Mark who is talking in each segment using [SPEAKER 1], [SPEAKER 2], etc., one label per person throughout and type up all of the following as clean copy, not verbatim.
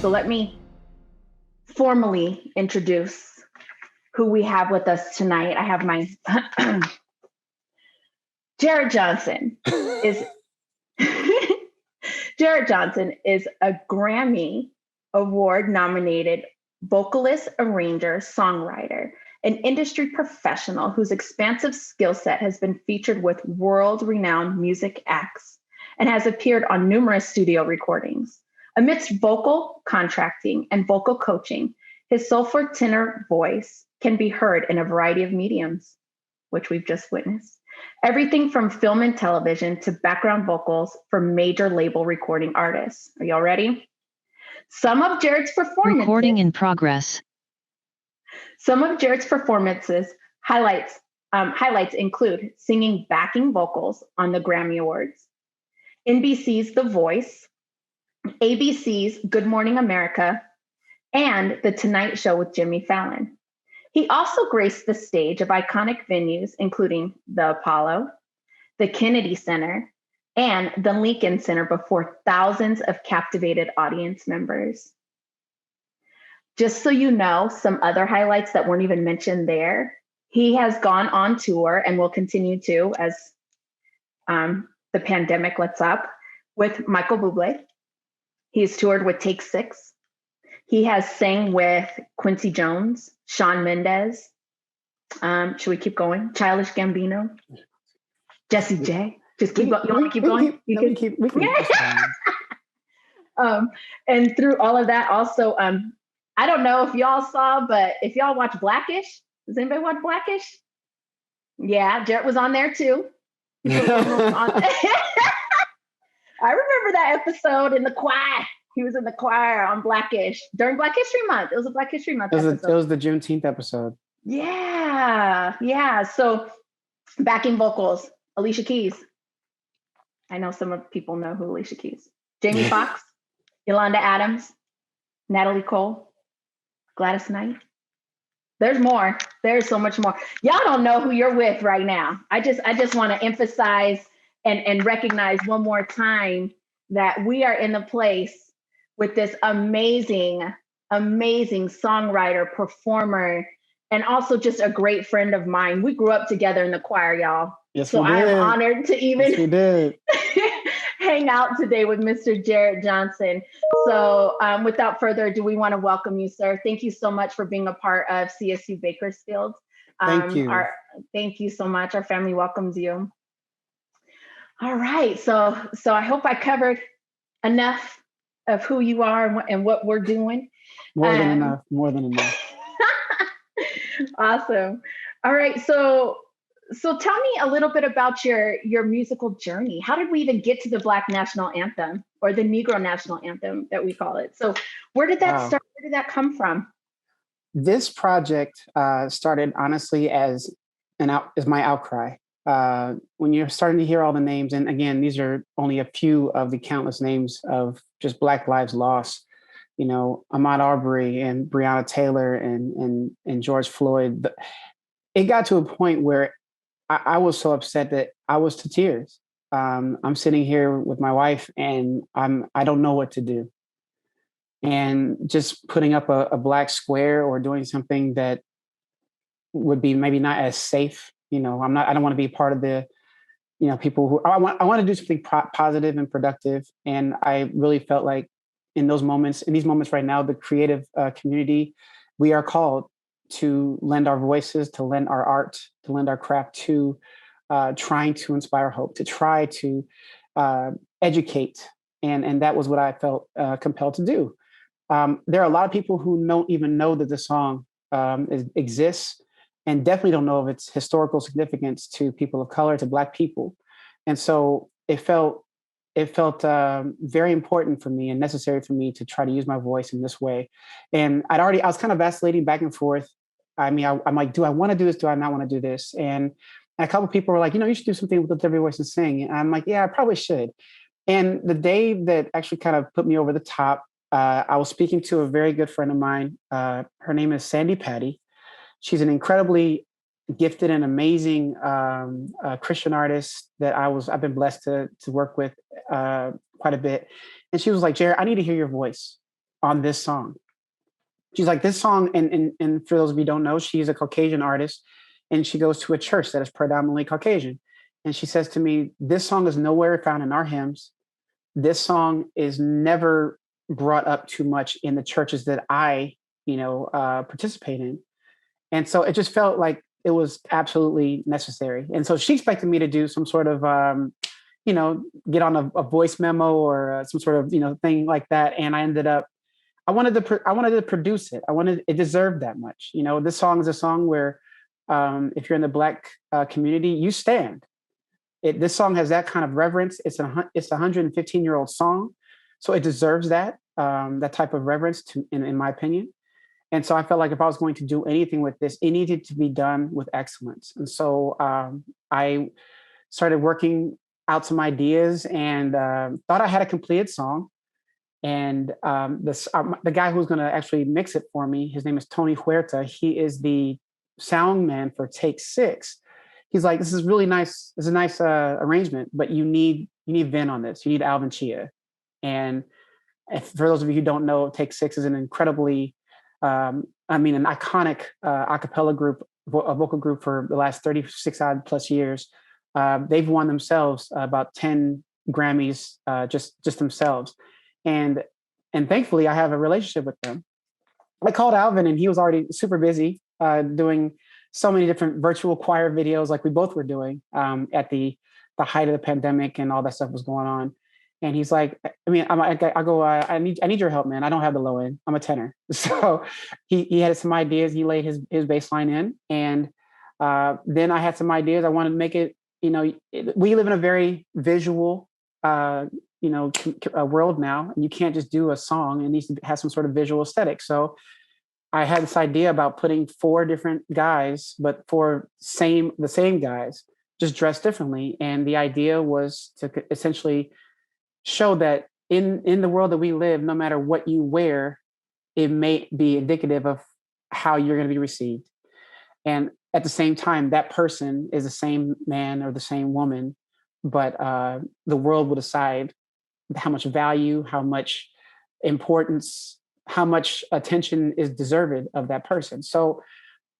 [SPEAKER 1] So let me formally introduce who we have with us tonight. I have my Jarrett Johnson is Jarrett Johnson is a Grammy Award nominated vocalist, arranger, songwriter, an industry professional whose expansive skill set has been featured with world-renowned music acts and has appeared on numerous studio recordings. Amidst vocal contracting and vocal coaching, his soulful tenor voice can be heard in a variety of mediums, which we've just witnessed. Everything from film and television to background vocals for major label recording artists. Are y'all ready? Some of Jarrett's performances.
[SPEAKER 2] Recording in progress.
[SPEAKER 1] Some of Jarrett's performances highlights include singing backing vocals on the Grammy Awards, NBC's The Voice, ABC's Good Morning America, and The Tonight Show with Jimmy Fallon. He also graced the stage of iconic venues, including the Apollo, the Kennedy Center, and the Lincoln Center before thousands of captivated audience members. Just so you know, some other highlights that weren't even mentioned there, he has gone on tour and will continue to as the pandemic lets up with Michael Bublé. He's toured with Take Six. He has sang with Quincy Jones, Shawn Mendes. Should we keep going? Childish Gambino, Jessie J. Just keep going. You want to keep going?
[SPEAKER 3] We can keep
[SPEAKER 1] and through all of that, also, I don't know if y'all saw, but if y'all watch Blackish, does anybody watch Blackish? Yeah, Jarrett was on there too. I remember that episode in the choir. He was in the choir on Blackish during Black History Month. It was a Black History Month episode.
[SPEAKER 3] It was the Juneteenth episode.
[SPEAKER 1] Yeah. So backing vocals, Alicia Keys. I know some of people know who Alicia Keys. Jamie Foxx, Yolanda Adams, Natalie Cole, Gladys Knight. There's more. There's so much more. Y'all don't know who you're with right now. I just want to emphasize and recognize one more time that we are in the place with this amazing songwriter, performer, and also just a great friend of mine. We grew up together in the choir, y'all.
[SPEAKER 3] Yes,
[SPEAKER 1] so
[SPEAKER 3] we did.
[SPEAKER 1] I am honored to even
[SPEAKER 3] yes,
[SPEAKER 1] hang out today with Mr. Jarrett Johnson. So without further ado, we want to welcome you, sir. Thank you so much for being a part of CSU Bakersfield.
[SPEAKER 3] Thank you.
[SPEAKER 1] Thank you so much. Our family welcomes you. All right. So I hope I covered enough of who you are and what we're doing.
[SPEAKER 3] More than enough.
[SPEAKER 1] Awesome. All right. So tell me a little bit about your musical journey. How did we even get to the Black National Anthem, or the Negro National Anthem that we call it? So where did that start? Where did that come from?
[SPEAKER 3] This project started honestly as my outcry. When you're starting to hear all the names, and again, these are only a few of the countless names of just Black lives lost. You know, Ahmaud Arbery and Breonna Taylor and George Floyd. It got to a point where I was so upset that I was to tears. I'm sitting here with my wife, and I don't know what to do. And just putting up a black square or doing something that would be maybe not as safe. You know, I don't want to be part of the, people who I want to do something positive and productive. And I really felt like in these moments right now, the creative community, we are called to lend our voices, to lend our art, to lend our craft to trying to inspire hope, to try to educate. And that was what I felt compelled to do. There are a lot of people who don't even know that the song exists, and definitely don't know of its historical significance to people of color, to Black people. And so it felt very important for me and necessary for me to try to use my voice in this way. And I was kind of vacillating back and forth. I mean, I'm like, do I want to do this? Do I not want to do this? And a couple of people were like, you should do something with every voice and sing. And I'm like, yeah, I probably should. And the day that actually kind of put me over the top, I was speaking to a very good friend of mine. Her name is Sandy Patty. She's an incredibly gifted and amazing Christian artist that I've been blessed to work with quite a bit. And she was like, Jarrett, I need to hear your voice. on this song. She's like, this song, and for those of you who don't know, she's a Caucasian artist, and she goes to a church that is predominantly Caucasian. And she says to me, this song is nowhere found in our hymns. This song is never brought up too much in the churches that I, participate in. And so it just felt like it was absolutely necessary. And so she expected me to do some sort of, get on a voice memo or some sort of, thing like that. And I ended up, I wanted to produce it. It deserved that much. This song is a song where if you're in the Black community, you stand. This song has that kind of reverence. It's a 115-year-old song, so it deserves that type of reverence, in my opinion. And so I felt like if I was going to do anything with this, it needed to be done with excellence. And so I started working out some ideas and thought I had a completed song. And the guy who's going to actually mix it for me, his name is Tony Huerta. He is the sound man for Take 6. He's like, this is really nice. It's a nice arrangement, but you need Vin on this. You need Alvin Chia. And for those of you who don't know, Take 6 is an incredibly, an iconic a cappella group, a vocal group for the last 36 odd plus years. They've won themselves about 10 Grammys just themselves. And thankfully, I have a relationship with them. I called Alvin, and he was already super busy doing so many different virtual choir videos, like we both were doing at the height of the pandemic, and all that stuff was going on. And he's like, I need your help, man. I don't have the low end. I'm a tenor. So he had some ideas. He laid his bass line in, and then I had some ideas. I wanted to make it. We live in a very visual world now, and you can't just do a song. It needs to have some sort of visual aesthetic. So I had this idea about putting 4 different guys, but the same guys, just dressed differently. And the idea was to essentially show that in the world that we live, no matter what you wear, it may be indicative of how you're going to be received. And at the same time, that person is the same man or the same woman, but the world will decide how much value, how much importance, how much attention is deserved of that person. So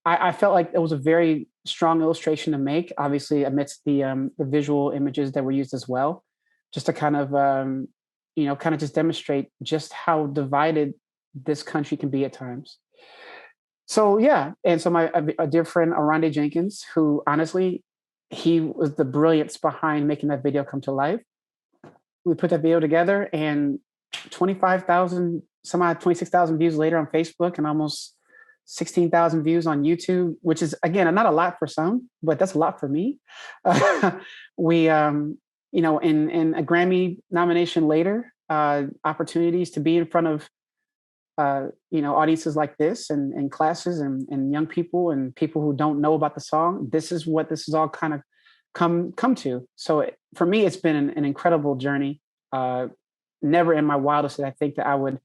[SPEAKER 3] I felt like it was a very strong illustration to make, obviously amidst the visual images that were used as well, just to kind of just demonstrate just how divided this country can be at times. So yeah, and so a dear friend, Arande Jenkins, who honestly, he was the brilliance behind making that video come to life. We put that video together, and 26,000 views later on Facebook, and almost 16,000 views on YouTube, which is, again, not a lot for some, but that's a lot for me. We, in a Grammy nomination later, opportunities to be in front of, audiences like this, and classes and young people and people who don't know about the song. This is what this is all kind of come to. So for me, it's been an incredible journey. Never in my wildest did I think that I would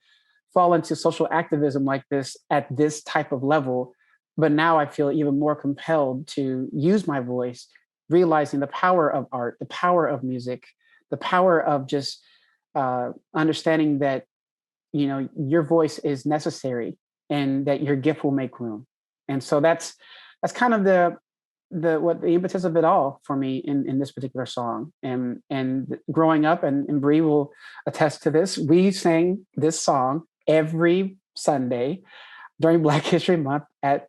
[SPEAKER 3] fall into social activism like this at this type of level. But now I feel even more compelled to use my voice, realizing the power of art, the power of music, the power of just understanding that, your voice is necessary and that your gift will make room. And so that's kind of the impetus of it all for me in this particular song. And growing up, and Bree will attest to this, we sang this song every Sunday during Black History Month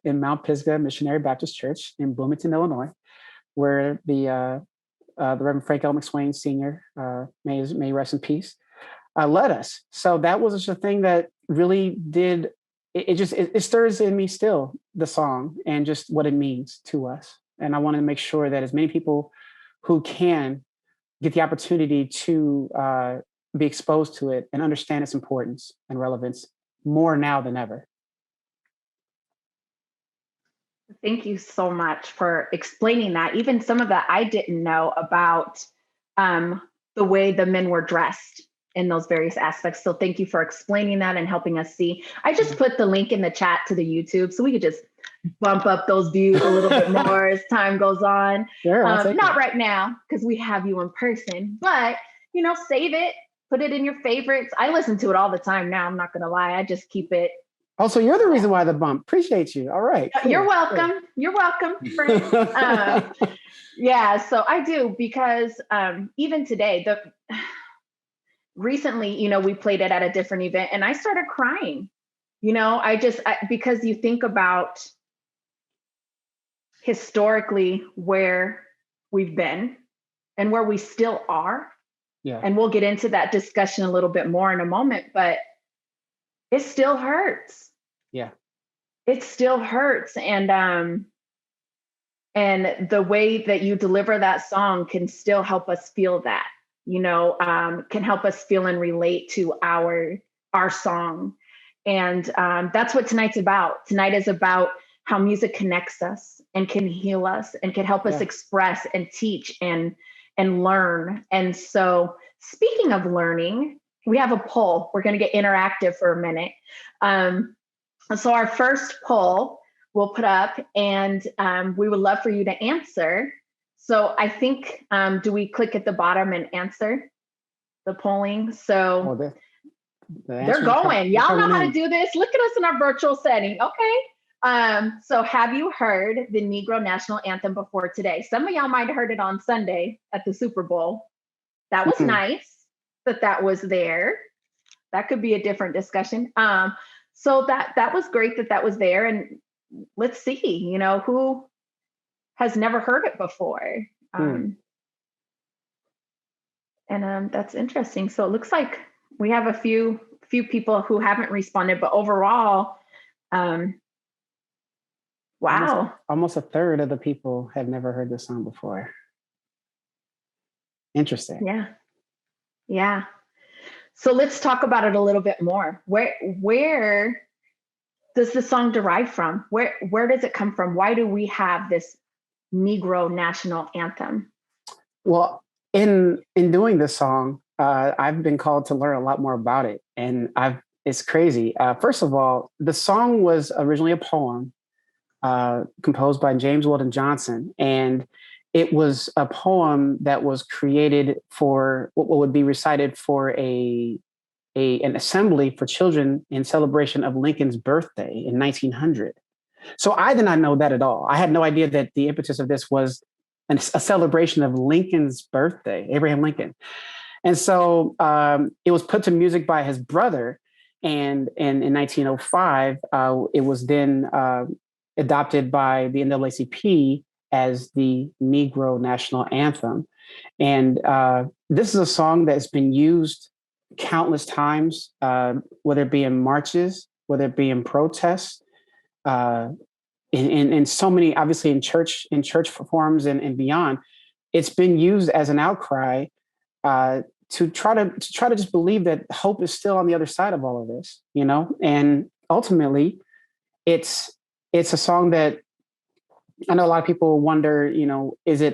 [SPEAKER 3] in Mount Pisgah Missionary Baptist Church in Bloomington, Illinois, where the Reverend Frank L. McSwain Sr., may rest in peace, led us. So that was just a thing that really did, it stirs in me still, the song and just what it means to us. And I wanted to make sure that as many people who can get the opportunity to be exposed to it and understand its importance and relevance more now than ever.
[SPEAKER 1] Thank you so much for explaining that. Even some of that I didn't know about the way the men were dressed in those various aspects. So thank you for explaining that and helping us see. I just put the link in the chat to the YouTube so we could just bump up those views a little bit more as time goes on.
[SPEAKER 3] Sure,
[SPEAKER 1] not right now because we have you in person, but save it Put it in your favorites. I listen to it all the time now. I'm not going to lie. I just keep it.
[SPEAKER 3] Oh, so you're the reason why the bump. Appreciate you. All right.
[SPEAKER 1] Cool. You're welcome. Cool. You're welcome, friend. Yeah, so I do, because even today, recently, we played it at a different event and I started crying. Because you think about historically where we've been and where we still are.
[SPEAKER 3] Yeah.
[SPEAKER 1] And we'll get into that discussion a little bit more in a moment, but it still hurts.
[SPEAKER 3] Yeah.
[SPEAKER 1] It still hurts. And the way that you deliver that song can still help us feel that, can help us feel and relate to our song. And that's what tonight's about. Tonight is about how music connects us and can heal us and can help us express and teach and learn. And so, speaking of learning, we have a poll. We're going to get interactive for a minute. So our first poll we'll put up, and we would love for you to answer. So I think, do we click at the bottom and answer the polling? So they're going. Y'all know how to do this. Look at us in our virtual setting. Okay. So have you heard the Negro National Anthem before today? Some of y'all might have heard it on Sunday at the Super Bowl. That was nice that was there. That could be a different discussion. So that was great that was there. And let's see, who has never heard it before. And that's interesting. So it looks like we have a few people who haven't responded, but overall, wow.
[SPEAKER 3] Almost a third of the people have never heard this song before. Interesting.
[SPEAKER 1] Yeah. So let's talk about it a little bit more. Where does the song derive from? Where does it come from? Why do we have this Negro National Anthem?
[SPEAKER 3] Well, in doing this song, I've been called to learn a lot more about it, and it's crazy. First of all, the song was originally a poem composed by James Weldon Johnson, and it was a poem that was created for what would be recited for an assembly for children in celebration of Lincoln's birthday in 1900. So I did not know that at all. I had no idea that the impetus of this was a celebration of Lincoln's birthday, Abraham Lincoln. And so it was put to music by his brother. And in 1905, it was then adopted by the NAACP as the Negro National Anthem. And this is a song that's been used countless times, whether it be in marches, whether it be in protests, in so many, obviously in church forums and beyond. It's been used as an outcry to try to just believe that hope is still on the other side of all of this, and ultimately it's a song that I know a lot of people wonder,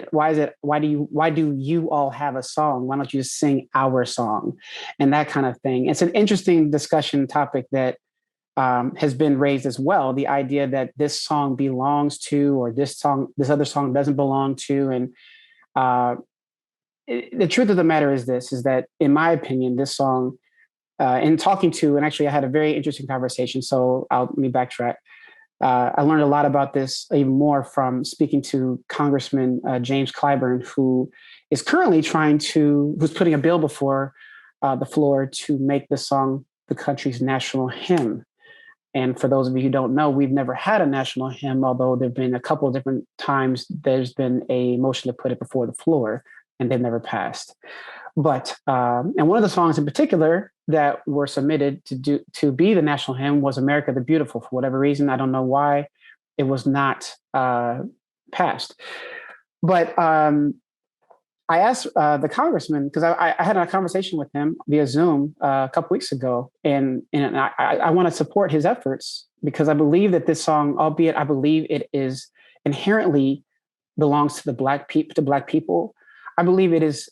[SPEAKER 3] why do you all have a song? Why don't you just sing our song and that kind of thing? It's an interesting discussion topic that has been raised as well. The idea that this song belongs to, or this other song doesn't belong to. And the truth of the matter is that in my opinion, this song, and actually I had a very interesting conversation. So let me backtrack. I learned a lot about this even more from speaking to Congressman James Clyburn, who is currently who's putting a bill before the floor to make the song the country's national hymn. And for those of you who don't know, we've never had a national hymn, although there have been a couple of different times there's been a motion to put it before the floor, and they've never passed. But and one of the songs in particular that were submitted to be the national hymn was "America the Beautiful." For whatever reason, I don't know why it was not passed. But I asked the congressman, because I had a conversation with him via Zoom a couple weeks ago, and I want to support his efforts because I believe that this song, albeit I believe it is inherently belongs to Black people, I believe it is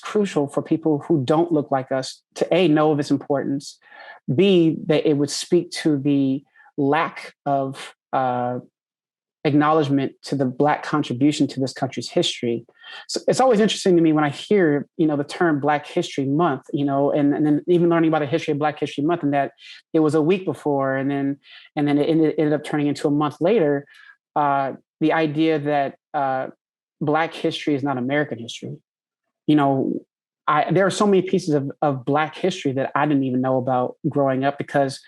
[SPEAKER 3] crucial for people who don't look like us to A, know of its importance, B, that it would speak to the lack of acknowledgement to the Black contribution to this country's history. So it's always interesting to me when I hear, the term Black History Month, and then even learning about the history of Black History Month, and that it was a week before, and then it ended up turning into a month later. The idea that Black history is not American history. There are so many pieces of Black history that I didn't even know about growing up, because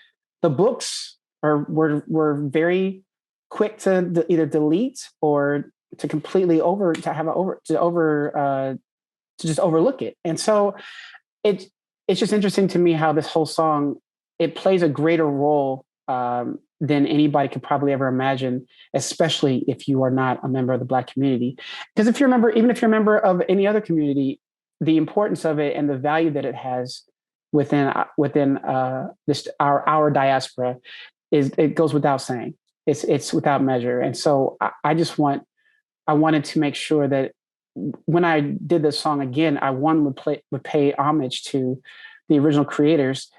[SPEAKER 3] the books were very quick to either delete or to completely just overlook it. And so it's just interesting to me how this whole song, it plays a greater role than anybody could probably ever imagine, especially if you are not a member of the Black community. Because even if you're a member of any other community, the importance of it and the value that it has within our diaspora it goes without saying. It's without measure. And so I wanted to make sure that when I did this song again, would pay homage to the original creators,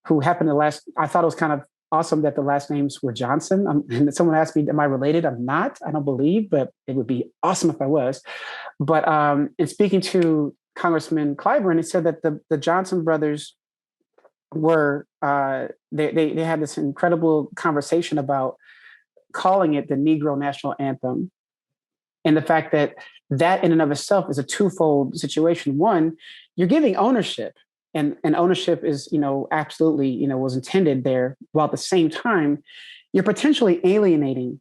[SPEAKER 3] who happened to I thought it was kind of awesome that the last names were Johnson. And someone asked me, am I related? I'm not, I don't believe, but it would be awesome if I was. But in speaking to Congressman Clyburn, he said that the Johnson brothers were, they had this incredible conversation about calling it the Negro National Anthem. And the fact that in and of itself is a twofold situation. One, you're giving ownership, and ownership is, absolutely, was intended there, while at the same time, you're potentially alienating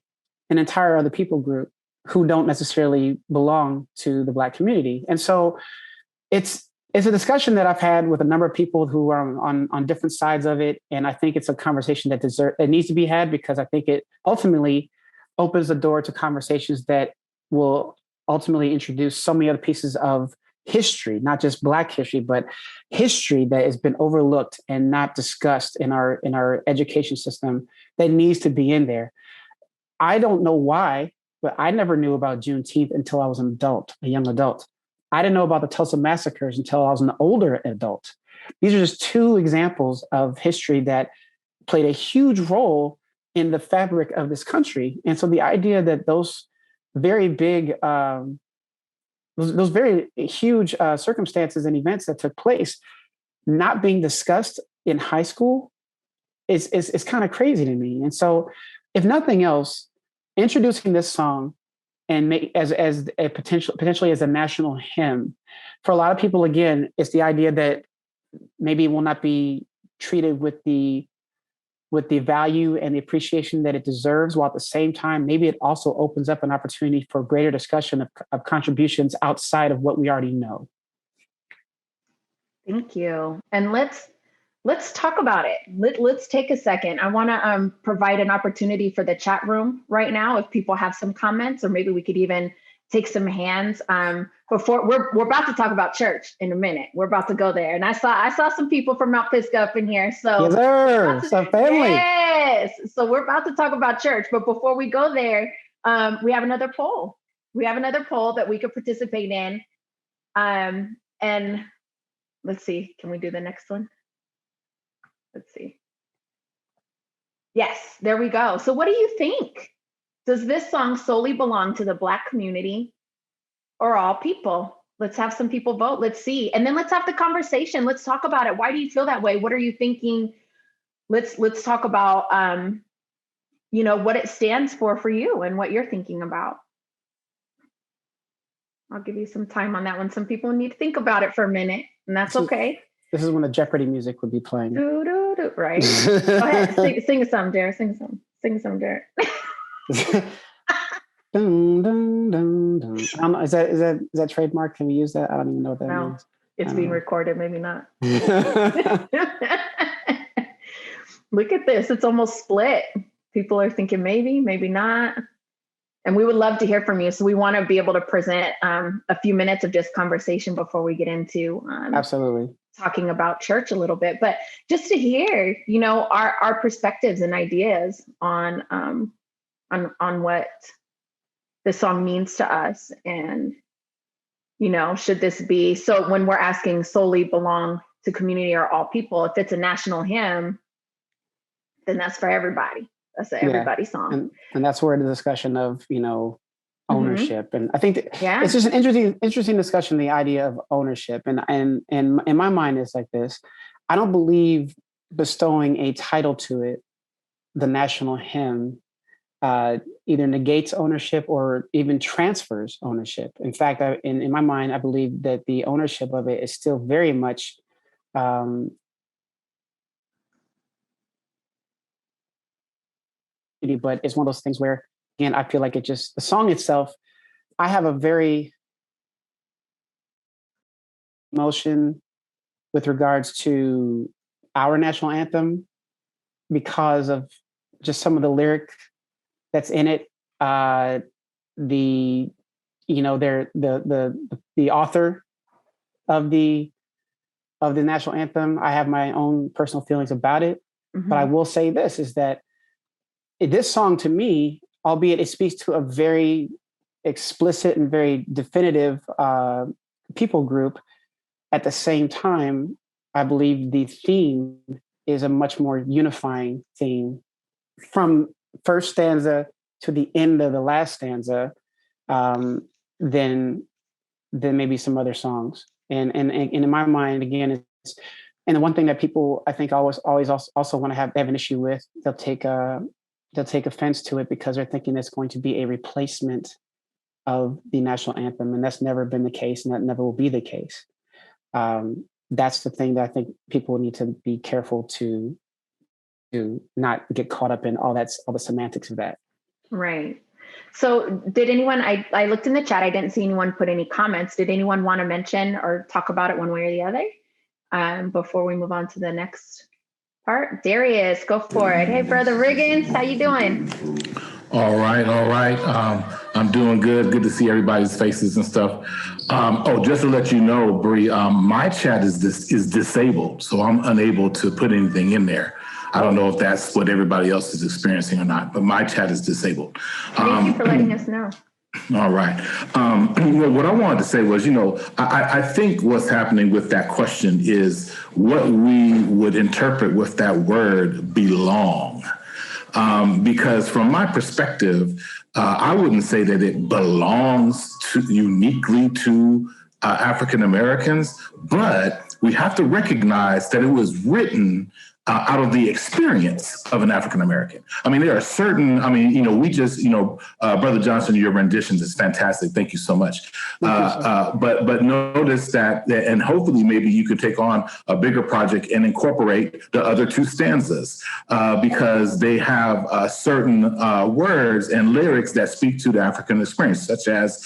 [SPEAKER 3] an entire other people group who don't necessarily belong to the Black community. And so it's a discussion that I've had with a number of people who are on different sides of it. And I think it's a conversation that needs to be had, because I think it ultimately opens the door to conversations that will ultimately introduce so many other pieces of history, not just Black history, but history that has been overlooked and not discussed in our education system that needs to be in there. I don't know why, but I never knew about Juneteenth until I was a young adult. I didn't know about the Tulsa massacres until I was an older adult. These are just two examples of history that played a huge role in the fabric of this country. And so the idea that those very big, those very huge circumstances and events that took place not being discussed in high school is kind of crazy to me. And so, if nothing else, introducing this song and make as a potentially as a national hymn for a lot of people, again, it's the idea that maybe it will not be treated with the value and the appreciation that it deserves, while at the same time, maybe it also opens up an opportunity for greater discussion of contributions outside of what we already know.
[SPEAKER 1] Thank you. And let's talk about it. Let's take a second. I want to provide an opportunity for the chat room right now, if people have some comments, or maybe we could even take some hands. Before we're about to talk about church in a minute. We're about to go there, and I saw some people from Mount Pisgah up in here. So
[SPEAKER 3] yes, sir. It's a family.
[SPEAKER 1] Yes. So we're about to talk about church, but before we go there, we have another poll. We have another poll that we could participate in, and let's see. Can we do the next one? Let's see. Yes, there we go. So what do you think? Does this song solely belong to the Black community or all people? Let's have some people vote. Let's see. And then let's have the conversation. Let's talk about it. Why do you feel that way? What are you thinking? Let's talk about what it stands for you and what you're thinking about. I'll give you some time on that one. Some people need to think about it for a minute, and that's okay.
[SPEAKER 3] This is when the Jeopardy music would be playing.
[SPEAKER 1] Right. Go ahead. Sing some, Jarrett. Sing some, Jarrett.
[SPEAKER 3] Dun, dun, dun, dun. I don't know. Is that trademark? Can we use that? I don't even know what that means.
[SPEAKER 1] It's being recorded. Maybe not. Look at this. It's almost split. People are thinking maybe, maybe not. And we would love to hear from you. So we want to be able to present a few minutes of just conversation before we get into
[SPEAKER 3] absolutely
[SPEAKER 1] talking about church a little bit, but just to hear, our perspectives and ideas on what this song means to us. And, should this be, so when we're asking solely belong to community or all people, if it's a national hymn, then that's for everybody. That's an everybody song.
[SPEAKER 3] And that's where the discussion of, ownership. And I think
[SPEAKER 1] Yeah.
[SPEAKER 3] it's just an interesting discussion, the idea of ownership. And in my mind, it's like this. I don't believe bestowing a title to it, the national hymn, either negates ownership or even transfers ownership. In fact, in my mind, I believe that the ownership of it is still very much but it's one of those things where, again, I feel like the song itself, I have a very emotion with regards to our national anthem because of just some of the lyric that's in it. The author of the national anthem, I have my own personal feelings about it. But I will say this is that this song, to me, albeit it speaks to a very explicit and very definitive people group, at the same time, I believe the theme is a much more unifying theme from first stanza to the end of the last stanza than maybe some other songs. And in my mind, again, it's, and the one thing that people, I think, always also want to have an issue with, they'll take offense to it because they're thinking it's going to be a replacement of the national anthem, and that's never been the case, and that never will be the case. That's the thing that I think people need to be careful to not get caught up in all the semantics of that.
[SPEAKER 1] Right. So did anyone, I looked in the chat, I didn't see anyone put any comments. Did anyone want to mention or talk about it one way or the other before we move on to the next part? Darius, go for it. Hey, Brother Riggins, how you doing?
[SPEAKER 2] All right. I'm doing good. Good to see everybody's faces and stuff. Just to let you know, Bree, my chat is disabled, so I'm unable to put anything in there. I don't know if that's what everybody else is experiencing or not, but my chat is disabled.
[SPEAKER 1] Thank you for letting us know.
[SPEAKER 2] All right. What I wanted to say was, I think what's happening with that question is what we would interpret with that word belong. Because from my perspective, I wouldn't say that it belongs uniquely to African Americans, but we have to recognize that it was written out of the experience of an African American. I mean, there are certain, Brother Johnson, your renditions is fantastic. Thank you so much. But notice that, and hopefully maybe you could take on a bigger project and incorporate the other two stanzas because they have certain words and lyrics that speak to the African experience, such as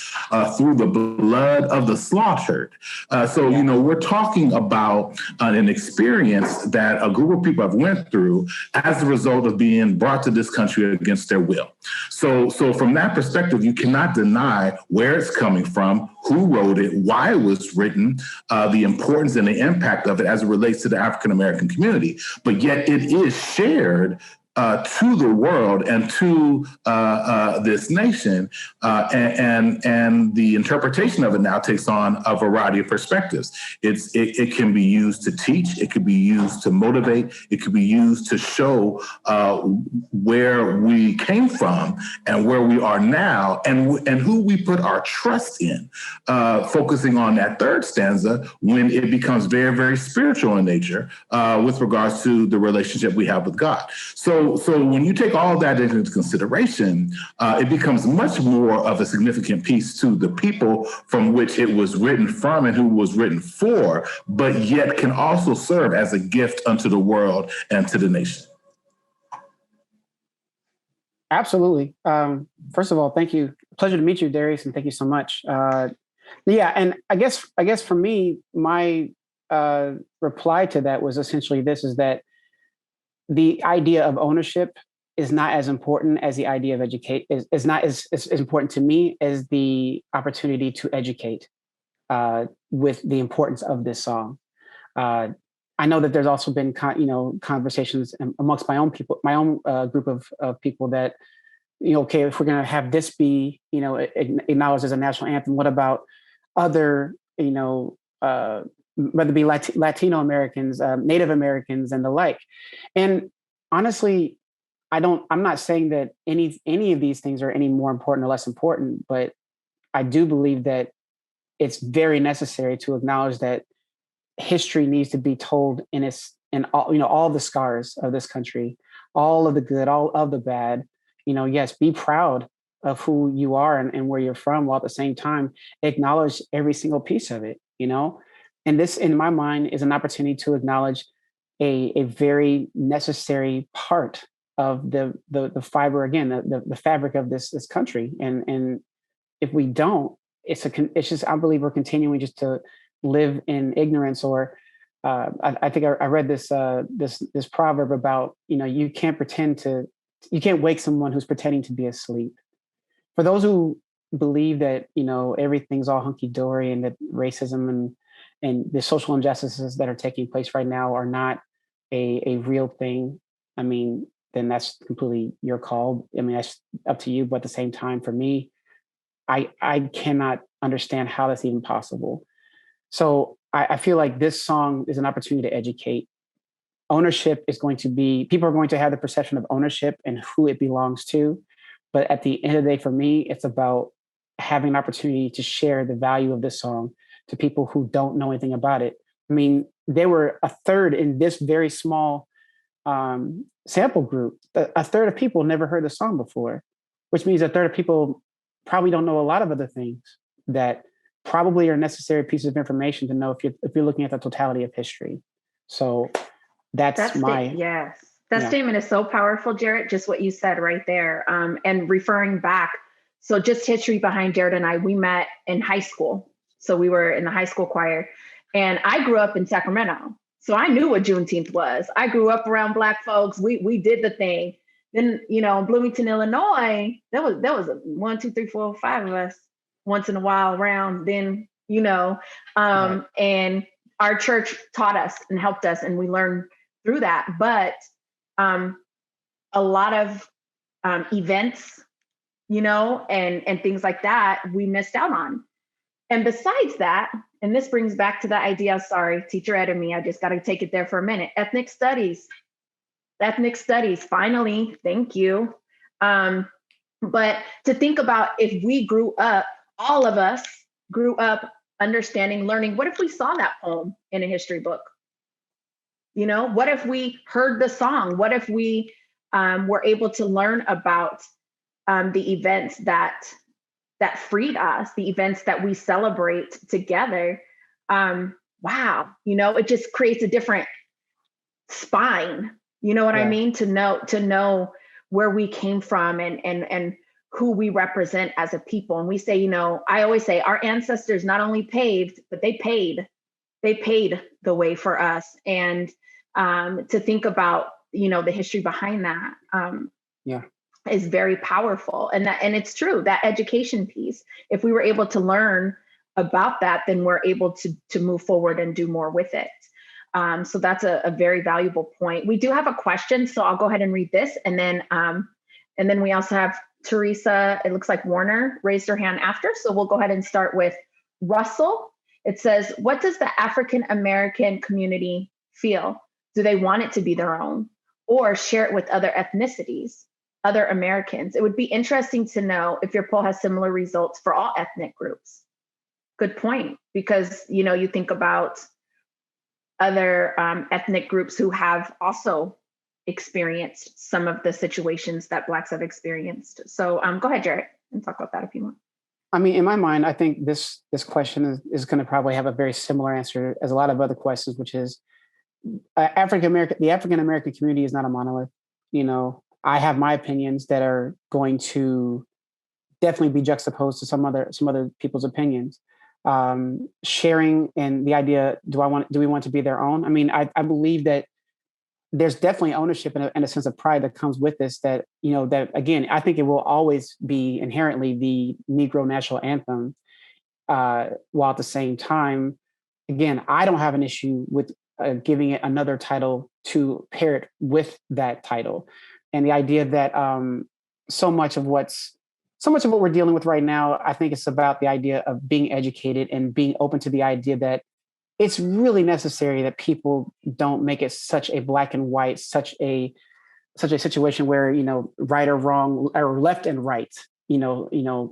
[SPEAKER 2] through the blood of the slaughtered. We're talking about an experience that a group of people have went through as a result of being brought to this country against their will. So from that perspective, you cannot deny where it's coming from, who wrote it, why it was written, the importance and the impact of it as it relates to the African American community. But yet it is shared to the world and to this nation, and the interpretation of it now takes on a variety of perspectives. It can be used to teach, it could be used to motivate, it could be used to show where we came from and where we are now, and who we put our trust in. Focusing on that third stanza when it becomes very, very spiritual in nature with regards to the relationship we have with God. So when you take all that into consideration, it becomes much more of a significant piece to the people from which it was written from and who it was written for, but yet can also serve as a gift unto the world and to the nation.
[SPEAKER 3] Absolutely. First of all, thank you. Pleasure to meet you, Darius, and thank you so much. And I guess for me, my reply to that was essentially this: is that the idea of ownership is not as important as the idea of educate is not as important to me as the opportunity to educate with the importance of this song. I know that there's also been conversations amongst my own group of people that, okay, if we're going to have this be acknowledged as a national anthem, what about other whether it be Latino Americans, Native Americans, and the like. And honestly, I'm not saying that any of these things are any more important or less important, but I do believe that it's very necessary to acknowledge that history needs to be told in all, all the scars of this country, all of the good, all of the bad. Yes, be proud of who you are and where you're from, while at the same time acknowledge every single piece of it. And this, in my mind, is an opportunity to acknowledge a very necessary part of the fiber, again, the fabric of this country. And if we don't, it's just, I believe we're continuing just to live in ignorance. Or I think I read this proverb about, you can't wake someone who's pretending to be asleep. For those who believe that, everything's all hunky dory and that racism and the social injustices that are taking place right now are not a real thing, I mean, then that's completely your call. I mean, that's up to you. But at the same time, for me, I cannot understand how that's even possible. So I feel like this song is an opportunity to educate. Ownership is going to be, people are going to have the perception of ownership and who it belongs to. But at the end of the day, for me, it's about having an opportunity to share the value of this song to people who don't know anything about it. I mean, there were a third in this very small sample group. A third of people never heard the song before, which means a third of people probably don't know a lot of other things that probably are necessary pieces of information to know if you're looking at the totality of history. So that's
[SPEAKER 1] yes. That statement is so powerful, Jarrett, just what you said right there. And referring back, so just history behind Jarrett and I, we met in high school. So we were in the high school choir, and I grew up in Sacramento. So I knew what Juneteenth was. I grew up around Black folks. We did the thing. Then, Bloomington, Illinois, that was 1, 2, 3, 4, 5 of us once in a while around then, right. And our church taught us and helped us, and we learned through that. But a lot of events, and things like that, we missed out on. And besides that, and this brings back to the idea, sorry, teacher ed and me, I just got to take it there for a minute. Ethnic studies, finally, thank you. But to think about, if we grew up, all of us grew up understanding, learning, what if we saw that poem in a history book? What if we heard the song? What if we were able to learn about the events that freed us, the events that we celebrate together? Wow, it just creates a different spine. You know what I mean? To know where we came from and who we represent as a people. And we say, I always say our ancestors not only paved, but they paid the way for us. And to think about, the history behind that is very powerful. And it's true, that education piece, if we were able to learn about that, then we're able to move forward and do more with it. So that's a very valuable point. We do have a question, so I'll go ahead and read this. And then we also have Teresa, it looks like Warner, raised her hand after. So we'll go ahead and start with Russell. It says, what does the African American community feel? Do they want it to be their own or share it with other ethnicities, other Americans? It would be interesting to know if your poll has similar results for all ethnic groups. Good point, because, you think about other ethnic groups who have also experienced some of the situations that Blacks have experienced. So go ahead, Jarrett, and talk about that if you want.
[SPEAKER 3] I mean, in my mind, I think this question is going to probably have a very similar answer as a lot of other questions, which is the African American community is not a monolith. I have my opinions that are going to definitely be juxtaposed to some other people's opinions. Sharing and the idea, do we want to be their own? I mean, I believe that there's definitely ownership and a sense of pride that comes with this, that, that again, I think it will always be inherently the Negro national anthem, while at the same time, again, I don't have an issue with giving it another title to pair it with that title. And the idea that so much of what we're dealing with right now, I think it's about the idea of being educated and being open to the idea that it's really necessary that people don't make it such a black and white, such a such a situation where, right or wrong or left and right,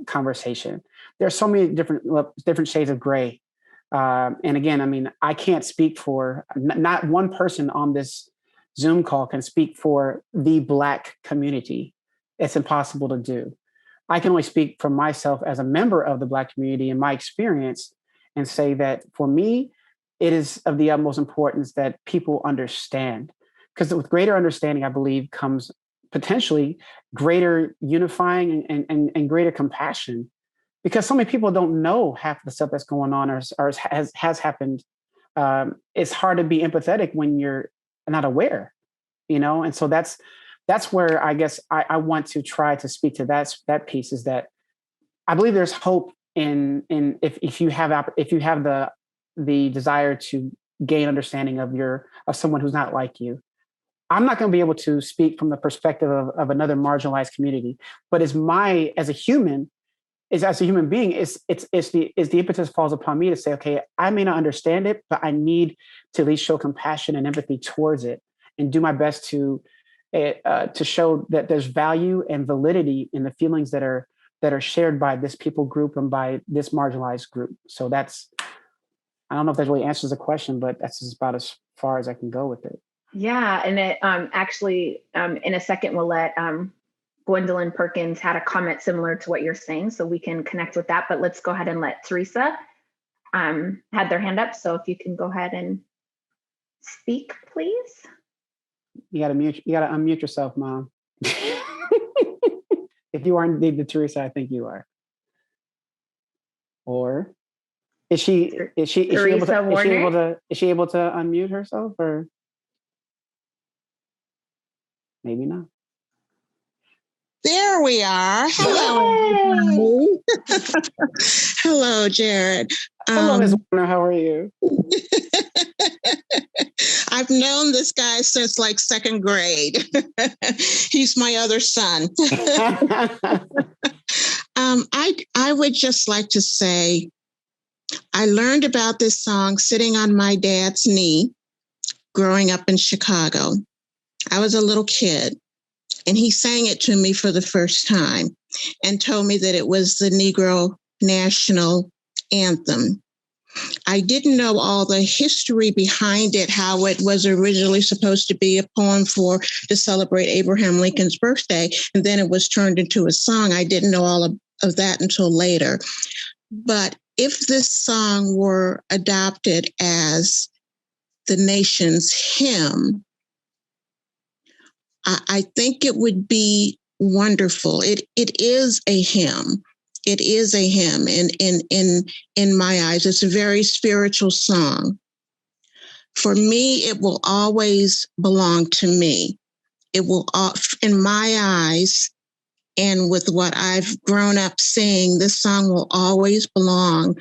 [SPEAKER 3] conversation. There's so many different shades of gray. And again, I mean, I can't speak for, not one person on this Zoom call can speak for the Black community. It's impossible to do. I can only speak for myself as a member of the Black community and my experience, and say that for me, it is of the utmost importance that people understand. Because with greater understanding, I believe, comes potentially greater unifying and greater compassion. Because so many people don't know half the stuff that's going on or has happened. It's hard to be empathetic when you're not aware, And so that's where I guess I want to try to speak to that piece, is that I believe there's hope in if you have the desire to gain understanding of someone who's not like you. I'm not going to be able to speak from the perspective of another marginalized community, but as a human being, it's the impetus falls upon me to say, okay, I may not understand it, but I need to at least show compassion and empathy towards it, and do my best to show that there's value and validity in the feelings that are shared by this people group and by this marginalized group. So I don't know if that really answers the question, but that's about as far as I can go with it.
[SPEAKER 1] Yeah, and it actually, in a second, we'll let Gwendolyn Perkins had a comment similar to what you're saying, so we can connect with that. But let's go ahead and let Teresa had their hand up. So if you can go ahead and speak, please.
[SPEAKER 3] You gotta unmute yourself, Mom. If you are indeed the Teresa, I think you are. Or is she able to unmute herself, or maybe not?
[SPEAKER 4] There we are. Hello. Hello, Jarrett.
[SPEAKER 3] Hello, Ms. Warner. How are you?
[SPEAKER 4] I've known this guy since like second grade. He's my other son. I would just like to say, I learned about this song sitting on my dad's knee growing up in Chicago. I was a little kid, and he sang it to me for the first time and told me that it was the Negro National Anthem. I didn't know all the history behind it, how it was originally supposed to be a poem to celebrate Abraham Lincoln's birthday, and then it was turned into a song. I didn't know all of that until later. But if this song were adopted as the nation's hymn, I think it would be wonderful. It is a hymn. It is a hymn in my eyes. It's a very spiritual song. For me, it will always belong to me. It will, in my eyes, and with what I've grown up seeing, this song will always belong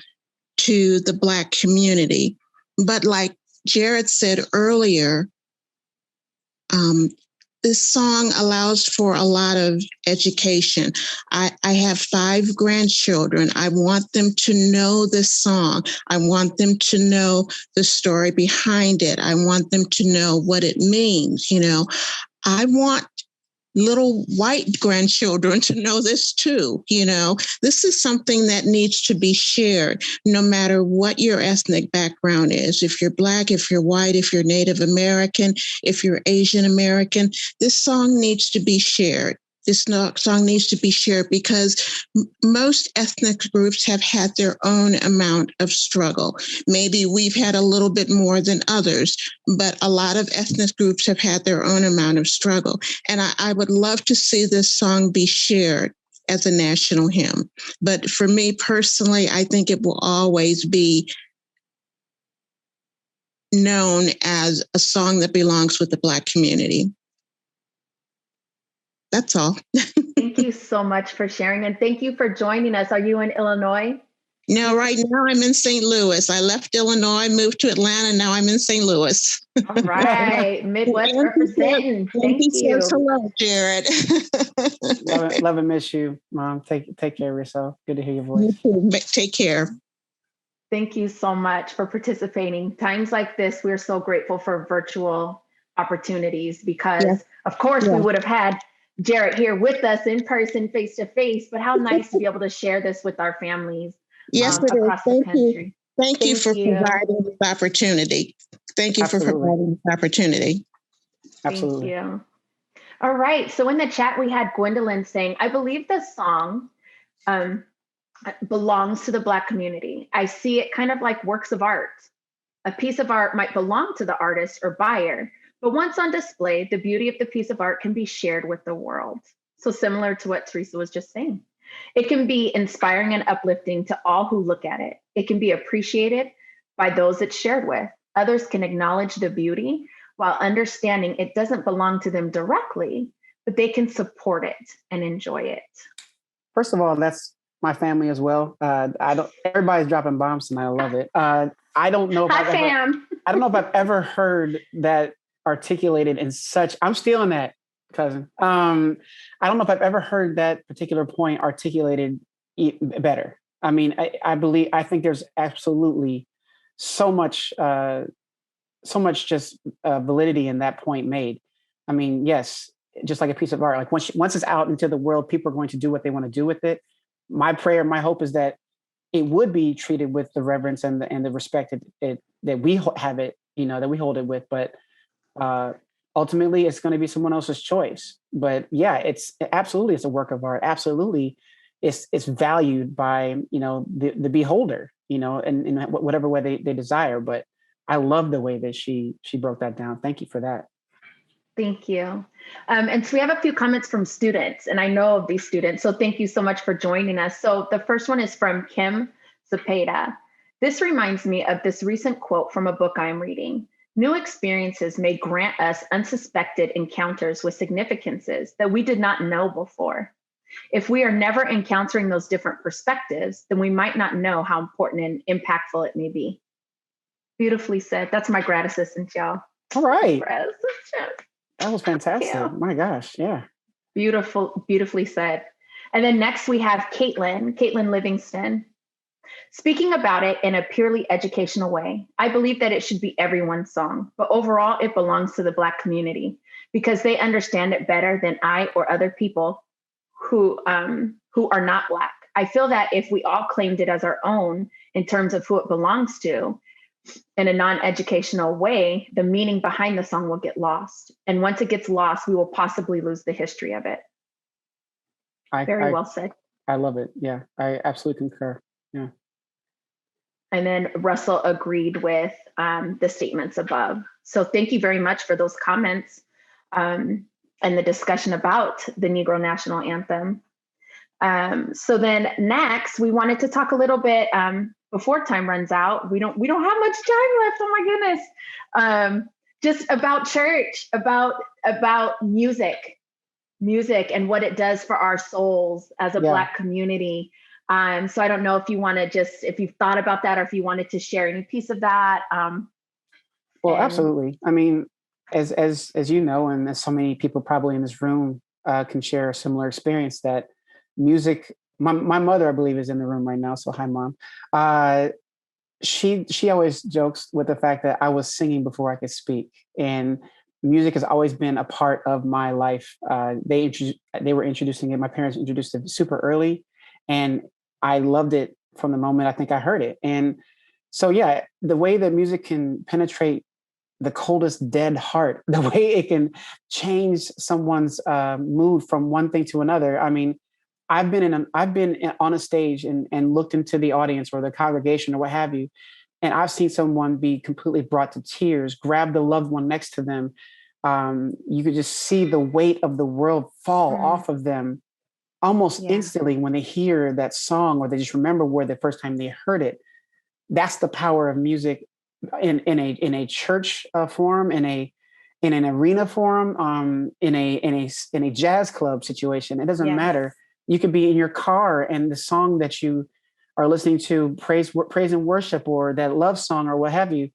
[SPEAKER 4] to the Black community. But like Jarrett said earlier, this song allows for a lot of education. I have 5 grandchildren. I want them to know this song. I want them to know the story behind it. I want them to know what it means. I want little white grandchildren to know this too. This is something that needs to be shared, no matter what your ethnic background is. If you're Black, if you're white, if you're Native American, if you're Asian American, this song needs to be shared. This song needs to be shared because most ethnic groups have had their own amount of struggle. Maybe we've had a little bit more than others, but a lot of ethnic groups have had their own amount of struggle. And I would love to see this song be shared as a national hymn. But for me personally, I think it will always be known as a song that belongs with the Black community. That's all.
[SPEAKER 1] Thank you so much for sharing, and thank you for joining us. Are you in Illinois?
[SPEAKER 4] No, right now I'm in St. Louis. I left Illinois, moved to Atlanta, and now I'm in St. Louis.
[SPEAKER 1] All right, Midwest representing. Thank you.
[SPEAKER 4] Hello, Jarrett.
[SPEAKER 3] Love and miss you, Mom. Take care of yourself. Good to hear your voice.
[SPEAKER 4] Take care.
[SPEAKER 1] Thank you so much for participating. Times like this, we're so grateful for virtual opportunities because,
[SPEAKER 4] Yes.
[SPEAKER 1] of course,
[SPEAKER 4] Yeah.
[SPEAKER 1] we would have had Jarrett here with us in person, face to face, but how nice to be able to share this with our families
[SPEAKER 4] Yes, it is.
[SPEAKER 1] across the country.
[SPEAKER 4] Thank you for
[SPEAKER 1] you.
[SPEAKER 4] providing this opportunity. Thank you
[SPEAKER 3] Absolutely.
[SPEAKER 4] for providing this opportunity.
[SPEAKER 3] Absolutely.
[SPEAKER 1] Thank you. All right. So in the chat, we had Gwendolyn saying, I believe this song belongs to the Black community. I see it kind of like works of art. A piece of art might belong to the artist or buyer, but once on display, the beauty of the piece of art can be shared with the world. So similar to what Teresa was just saying. It can be inspiring and uplifting to all who look at it. It can be appreciated by those it's shared with. Others can acknowledge the beauty while understanding it doesn't belong to them directly, but they can support it and enjoy it.
[SPEAKER 3] First of all, that's my family as well. Everybody's dropping bombs tonight. I love it. I don't know if I don't know if I've ever heard that articulated in such. I'm stealing that, cousin. I don't know if I've ever heard that particular point articulated better. I mean, I think there's absolutely so much just validity in that point made. I mean, yes, just like a piece of art. Like once it's out into the world, people are going to do what they want to do with it. My prayer, my hope is that it would be treated with the reverence and the respect that we have it, that we hold it with. But ultimately, it's going to be someone else's choice. But yeah, it's a work of art. Absolutely, it's valued by the beholder, in whatever way they desire. But I love the way that she broke that down. Thank you for that.
[SPEAKER 1] Thank you. And so we have a few comments from students, and I know of these students, so thank you so much for joining us. So the first one is from Kim Cepeda. This reminds me of this recent quote from a book I'm reading. New experiences may grant us unsuspected encounters with significances that we did not know before. If we are never encountering those different perspectives, then we might not know how important and impactful it may be. Beautifully said. That's my grad assistant, y'all.
[SPEAKER 3] All right.
[SPEAKER 1] That
[SPEAKER 3] was fantastic. Yeah. My gosh. Yeah.
[SPEAKER 1] Beautifully said. And then next we have Caitlin Livingston. Speaking about it in a purely educational way, I believe that it should be everyone's song, but overall it belongs to the Black community because they understand it better than I or other people who are not Black. I feel that if we all claimed it as our own in terms of who it belongs to, in a non-educational way, the meaning behind the song will get lost. And once it gets lost, we will possibly lose the history of it. Very well said.
[SPEAKER 3] I love it. Yeah, I absolutely concur. Yeah.
[SPEAKER 1] And then Russell agreed with the statements above. So thank you very much for those comments and the discussion about the Negro National Anthem. So then next, we wanted to talk a little bit before time runs out. We don't have much time left. Oh my goodness. Just about church, about music and what it does for our souls as a Black community. So I don't know if you want to if you've thought about that or if you wanted to share any piece of that.
[SPEAKER 3] Well, absolutely. I mean, as you know, and as so many people probably in this room can share a similar experience, that music, my mother, I believe, is in the room right now. So hi, Mom. She always jokes with the fact that I was singing before I could speak, and music has always been a part of my life. They were introducing it. My parents introduced it super early, and I loved it from the moment I think I heard it. And so, yeah, the way that music can penetrate the coldest dead heart, the way it can change someone's mood from one thing to another. I mean, I've been on a stage and looked into the audience or the congregation or what have you, and I've seen someone be completely brought to tears, grab the loved one next to them. You could just see the weight of the world fall off of them almost instantly when they hear that song, or they just remember where the first time they heard it. That's the power of music in a church form, in an arena form, in a jazz club situation. It doesn't matter. You could be in your car and the song that you are listening to, praise and worship, or that love song or what have you.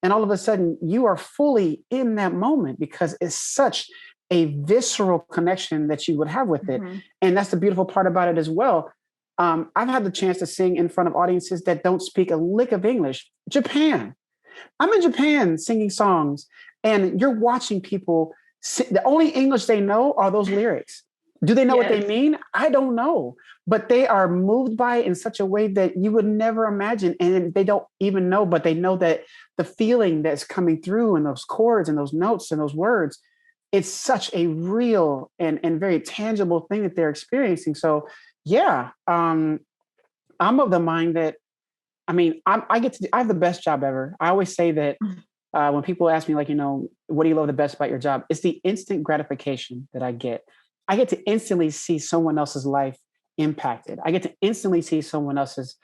[SPEAKER 3] And all of a sudden you are fully in that moment because it's such a visceral connection that you would have with it. And that's the beautiful part about it as well. I've had the chance to sing in front of audiences that don't speak a lick of English. Japan. I'm in Japan singing songs, And you're watching people, the only English they know are those lyrics. Do they know what they mean? I don't know. But they are moved by it in such a way that you would never imagine. And they don't even know, but they know that the feeling that's coming through in those chords and those notes and those words, it's such a real and very tangible thing that they're experiencing. So yeah, I'm of the mind that, I mean, I have the best job ever. I always say that when people ask me, like, what do you love the best about your job? It's the instant gratification that I get. I get to instantly see someone else's life impacted. I get to instantly see someone else's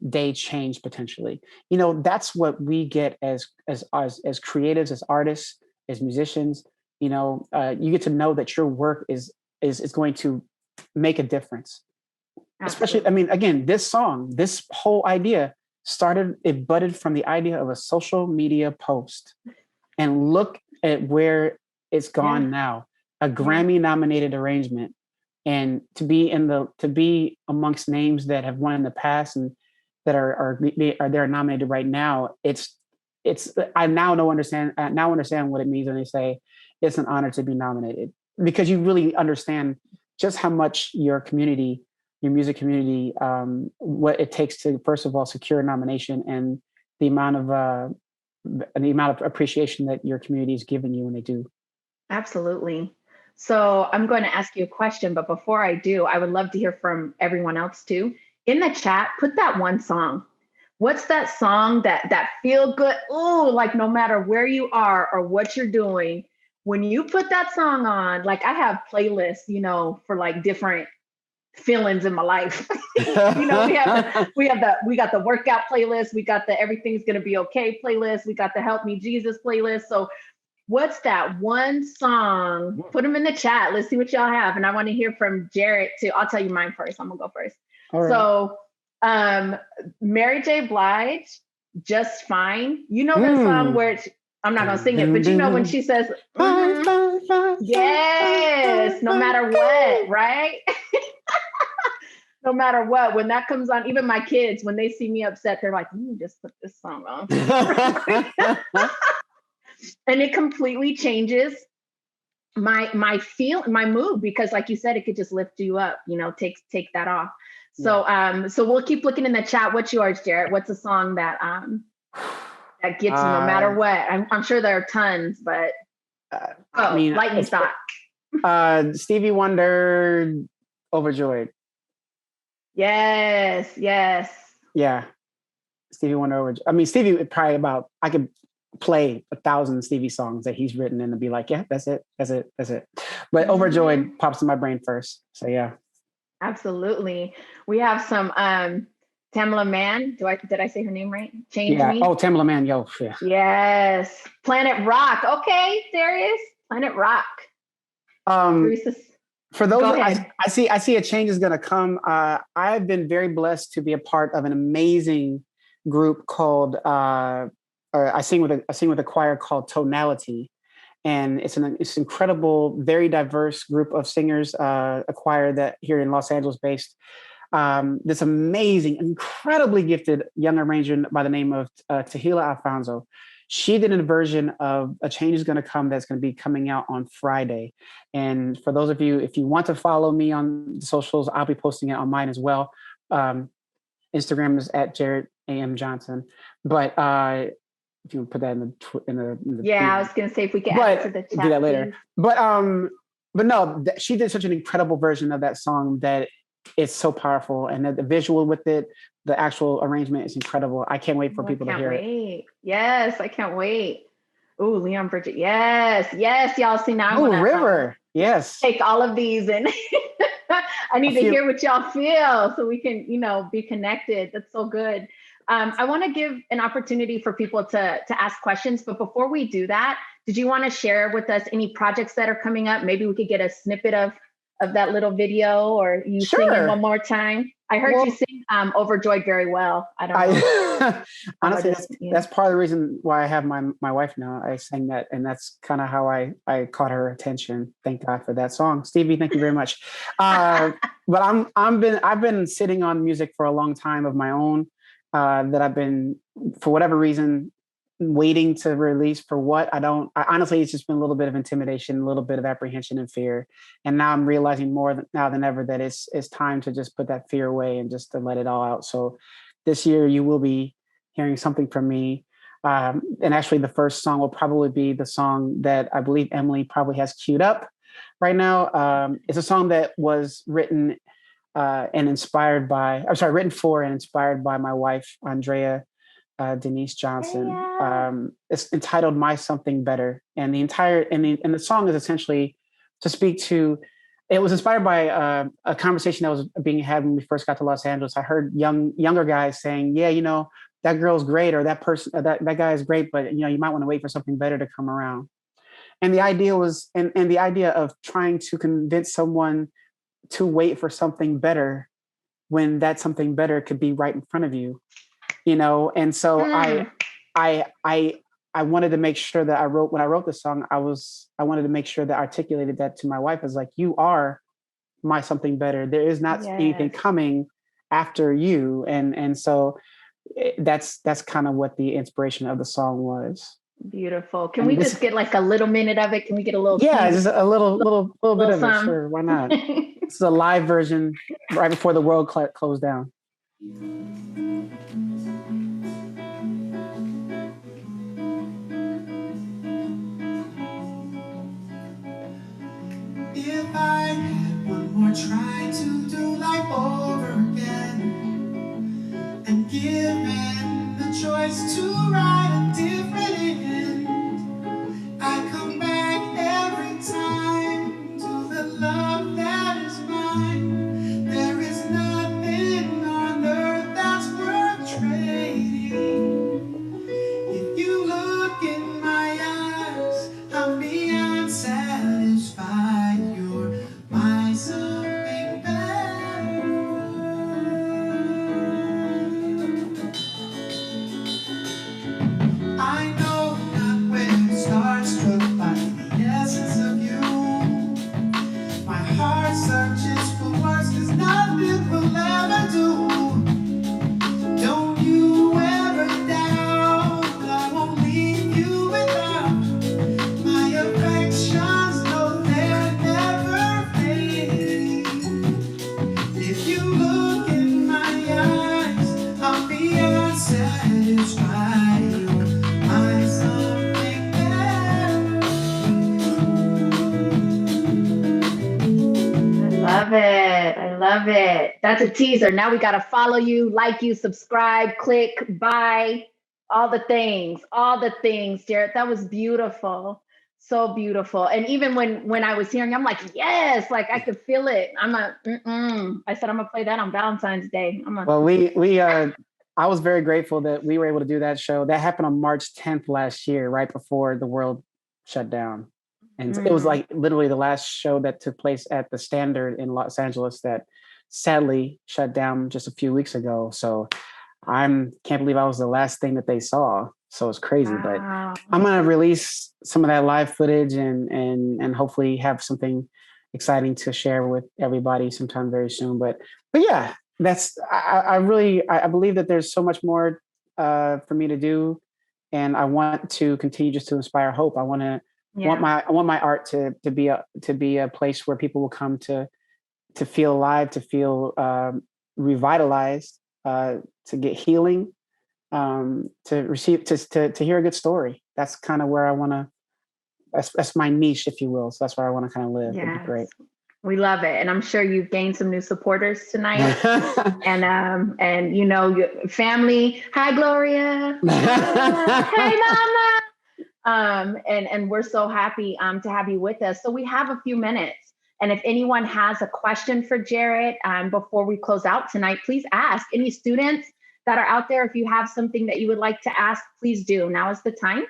[SPEAKER 3] day change potentially. That's what we get as creatives, as artists, as musicians. You get to know that your work is going to make a difference. Absolutely. Especially, I mean, again, this song, this whole idea it budded from the idea of a social media post. And look at where it's gone now. A Grammy nominated arrangement, and to be amongst names that have won in the past and that are nominated right now. I now understand what it means when they say it's an honor to be nominated, because you really understand just how much your music community, what it takes to, first of all, secure a nomination, and the amount of appreciation that your community is giving you when they do.
[SPEAKER 1] Absolutely. So I'm going to ask you a question, but before I do, I would love to hear from everyone else too. In the chat, put that one song. What's that song that feel good? Oh, like no matter where you are or what you're doing, when you put that song on, like I have playlists, for like different feelings in my life. we got the workout playlist, we got the everything's gonna be okay playlist, we got the help me Jesus playlist. So what's that one song? Put them in the chat. Let's see what y'all have. And I want to hear from Jarrett too. I'll tell you mine first. I'm gonna go first. Right. So Mary J. Blige, Just Fine. That song where I'm not gonna sing it, but when she says, yes, no matter what, right? No matter what, when that comes on, even my kids, when they see me upset, they're like, just put this song on. And it completely changes my mood, because like you said, it could just lift you up, take that off. So so we'll keep looking in the chat. What's yours, Jarrett? What's a song that gets you no matter what? I'm sure there are tons, but lightning thought.
[SPEAKER 3] Stevie Wonder, Overjoyed.
[SPEAKER 1] Yes.
[SPEAKER 3] Yeah. Stevie Wonder, Overjoyed. I mean, Stevie probably I could play 1,000 Stevie songs that he's written and be like, yeah, that's it. But Overjoyed pops in my brain first. So yeah.
[SPEAKER 1] Absolutely. We have some Tamela Mann. Did I say her name right? Change Me.
[SPEAKER 3] Oh, Tamela Mann. Yo. Yeah.
[SPEAKER 1] Yes. Planet Rock. Okay, Darius. Planet Rock.
[SPEAKER 3] For those, I see a change is going to come. I've been very blessed to be a part of an amazing group called. I sing with a choir called Tonality, and it's an incredible, very diverse group of singers. A choir that here in Los Angeles based. This amazing, incredibly gifted young arranger by the name of Tahila Alfonso. She did a version of A Change is Going to Come that's going to be coming out on Friday. And for those of you, if you want to follow me on the socials, I'll be posting it on mine as well. Instagram is at Jarrett A.M. Johnson. But if you want to put that in the
[SPEAKER 1] I was going to say if we could add it to the chat.
[SPEAKER 3] Do that later. But no, she did such an incredible version of that song that it's so powerful, and the visual with it, the actual arrangement is incredible. I can't wait for people to hear it.
[SPEAKER 1] Yes, I can't wait. Oh, Leon Bridget. Yes, y'all see now.
[SPEAKER 3] Oh, River. Yes.
[SPEAKER 1] Take all of these and I need to hear what y'all feel so we can, be connected. That's so good. I want to give an opportunity for people to ask questions, but before we do that, did you want to share with us any projects that are coming up? Maybe we could get a snippet of that little video, or you singing one more time. I heard you sing Overjoyed very well. I don't know.
[SPEAKER 3] Honestly, that's part of the reason why I have my wife now. I sang that, and that's kind of how I caught her attention. Thank God for that song. Stevie, thank you very much. But I've been sitting on music for a long time of my own, that I've been, for whatever reason, waiting to release for what honestly, it's just been a little bit of intimidation, a little bit of apprehension and fear. And now I'm realizing now than ever that it's time to just put that fear away and just to let it all out. So this year you will be hearing something from me. And actually the first song will probably be the song that I believe Emily probably has queued up right now. It's a song that was written written for and inspired by my wife, Andrea Denise Johnson. It's entitled "My Something Better," and the song is essentially to speak to. It was inspired by a conversation that was being had when we first got to Los Angeles. I heard younger guys saying, "Yeah, that girl's great, or that person, that guy is great, but you might want to wait for something better to come around." And the idea was, and the idea of trying to convince someone to wait for something better when that something better could be right in front of you, And so I wanted to make sure that when I wrote the song, I wanted to make sure that I articulated that to my wife as like, you are my something better. There is not anything coming after you. And so that's kind of what the inspiration of the song was.
[SPEAKER 1] Beautiful. Can we just get like a little minute of it? Can we get a little?
[SPEAKER 3] Yeah, just a little bit of it. Sure, why not? This is a live version right before the world closed down.
[SPEAKER 5] If I had one more try to do life over again, and given the choice to write a different end, I come back every time to the love that is mine. There is nothing on earth that's worth trading. If you look in my eyes, I'm beyond satisfied. You're my something better. I know not where to start, struck by the essence of you. My heart searches for words, 'cause nothing will ever do. Don't you ever doubt I won't leave you without my affections. No, they're never fading. If you look in my eyes, I'll be unsatisfied. You're my something better.
[SPEAKER 1] I love it. That's a teaser. Now we got to follow you, like you, subscribe, click, buy, all the things, Jarrett. That was beautiful. So beautiful. And even when I was hearing, I'm like, yes, like I could feel it. I said, I'm gonna play that on Valentine's Day.
[SPEAKER 3] I was very grateful that we were able to do that show. That happened on March 10th last year, right before the world shut down. And it was like literally the last show that took place at the Standard in Los Angeles that sadly shut down just a few weeks ago. So can't believe I was the last thing that they saw. So it's crazy, but I'm going to release some of that live footage and hopefully have something exciting to share with everybody sometime very soon. But yeah, I believe that there's so much more for me to do. And I want to continue just to inspire hope. I want my art to be a place where people will come to feel alive, to feel revitalized, to get healing, to receive, to hear a good story. That's kind of where I want to. That's my niche, if you will. So that's where I want to kind of live. Yes. It'd be great.
[SPEAKER 1] We love it, and I'm sure you've gained some new supporters tonight. and your family. Hi, Gloria. Hey, Mama. And we're so happy to have you with us. So we have a few minutes. And if anyone has a question for Jarrett before we close out tonight, please ask. Any students that are out there, if you have something that you would like to ask, please do. Now is the time.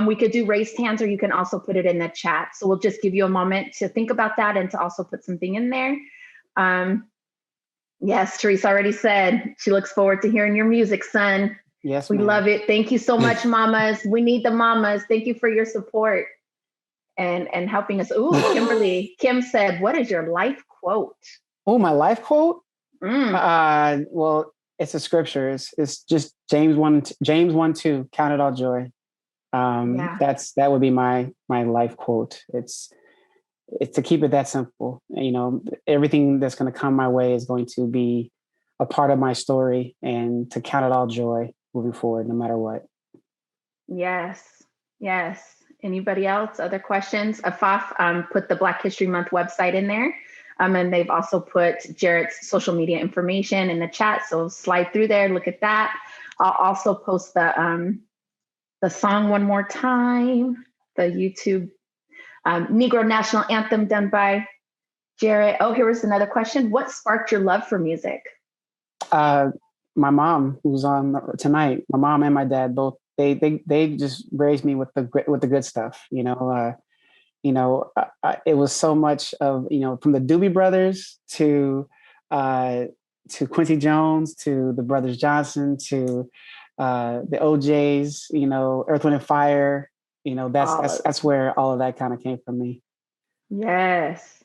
[SPEAKER 1] We could do raised hands, or you can also put it in the chat. So we'll just give you a moment to think about that and to also put something in there. Yes, Teresa already said she looks forward to hearing your music, son.
[SPEAKER 3] Yes,
[SPEAKER 1] we love it. Thank you so much, mamas. We need the mamas. Thank you for your support and helping us. Ooh, Kimberly. Kim said, "What is your life quote?"
[SPEAKER 3] Oh, my life quote? Well, it's a scripture. It's just James 1:2. Count it all joy. That would be my life quote. It's to keep it that simple. Everything that's going to come my way is going to be a part of my story, and to count it all joy moving forward, no matter what.
[SPEAKER 1] Yes. Anybody else? Other questions? Afaf put the Black History Month website in there. And they've also put Jarrett's social media information in the chat. So slide through there, look at that. I'll also post the song one more time, the YouTube Negro National Anthem done by Jarrett. Oh, here was another question. What sparked your love for music?
[SPEAKER 3] My mom, who's on tonight, my mom and my dad both, they just raised me with the good stuff. It was so much of, from the Doobie Brothers to Quincy Jones, to the Brothers Johnson, to the OJs, Earth, Wind and Fire. That's where all of that kind of came from me.
[SPEAKER 1] Yes.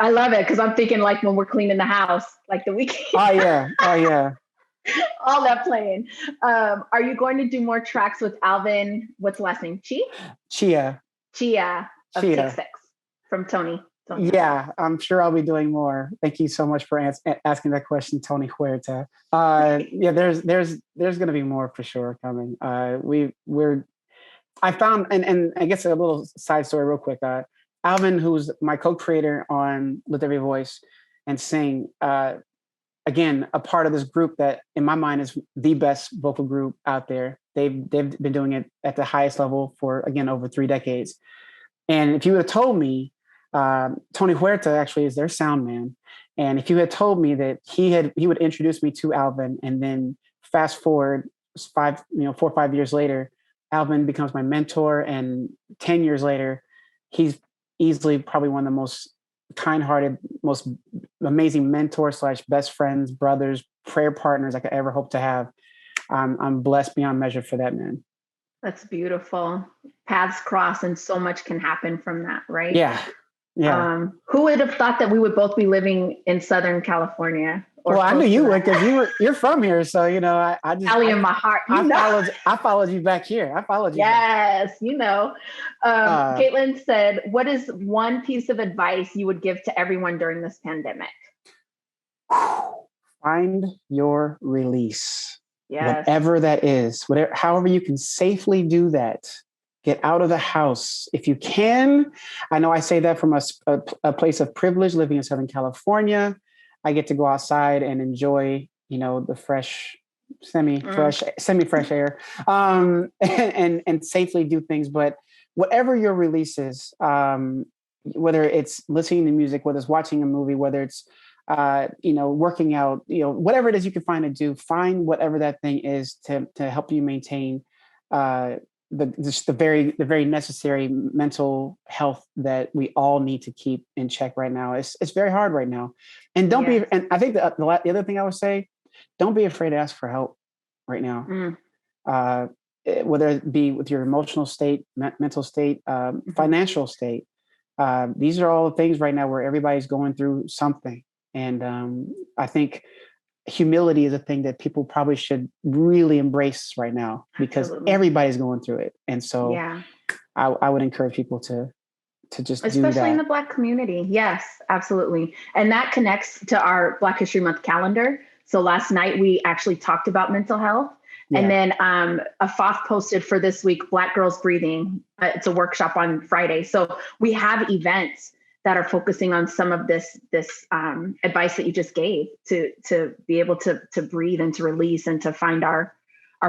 [SPEAKER 1] I love it, because I'm thinking like when we're cleaning the house, like the weekend.
[SPEAKER 3] Oh yeah.
[SPEAKER 1] All that playing. Are you going to do more tracks with Alvin? What's the last name? Chia of 6'6" from Tony.
[SPEAKER 3] Yeah, I'm sure I'll be doing more. Thank you so much for asking that question, Tony Huerta. There's going to be more for sure coming. I found, and I guess a little side story real quick. Alvin, who's my co-creator on Lift Every Voice and Sing, again, a part of this group that in my mind is the best vocal group out there. They've been doing it at the highest level for, again, over 3 decades. And if you would have told me, Tony Huerta actually is their sound man. And if you had told me that he would introduce me to Alvin, and then fast forward 4 or 5 years later, Alvin becomes my mentor, and 10 years later, he's easily probably one of the most kind-hearted, most amazing mentors / best friends, brothers, prayer partners I could ever hope to have. I'm blessed beyond measure for that, man.
[SPEAKER 1] That's beautiful. Paths cross, and so much can happen from that, right?
[SPEAKER 3] Yeah.
[SPEAKER 1] Who would have thought that we would both be living in Southern California?
[SPEAKER 3] Well, I knew you would, because you're from here. So, I just
[SPEAKER 1] Cali in my heart.
[SPEAKER 3] I followed you back here. I followed you.
[SPEAKER 1] Yes, Caitlin said, what is one piece of advice you would give to everyone during this pandemic?
[SPEAKER 3] Find your release.
[SPEAKER 1] Yes.
[SPEAKER 3] Whatever that is, however you can safely do that. Get out of the house if you can. I know I say that from a place of privilege, living in Southern California. I get to go outside and enjoy, the fresh, semi-fresh air, and safely do things. But whatever your release is, whether it's listening to music, whether it's watching a movie, whether it's working out, whatever it is you can find to do, find whatever that thing is to help you maintain the very necessary mental health that we all need to keep in check right now. It's very hard right now, and don't be. And I think the other thing I would say, don't be afraid to ask for help right now. Whether it be with your emotional state, mental state, financial state. These are all the things right now where everybody's going through something, and I think humility is a thing that people probably should really embrace right now, because everybody's going through it. And so I would encourage people to just do that.
[SPEAKER 1] Especially in the Black community. Yes, absolutely. And that connects to our Black History Month calendar. So last night we actually talked about mental health. Yeah. And then Afaf posted for this week, Black Girls Breathing. It's a workshop on Friday. So we have events that are focusing on some of this advice that you just gave to be able to breathe and to release and to find our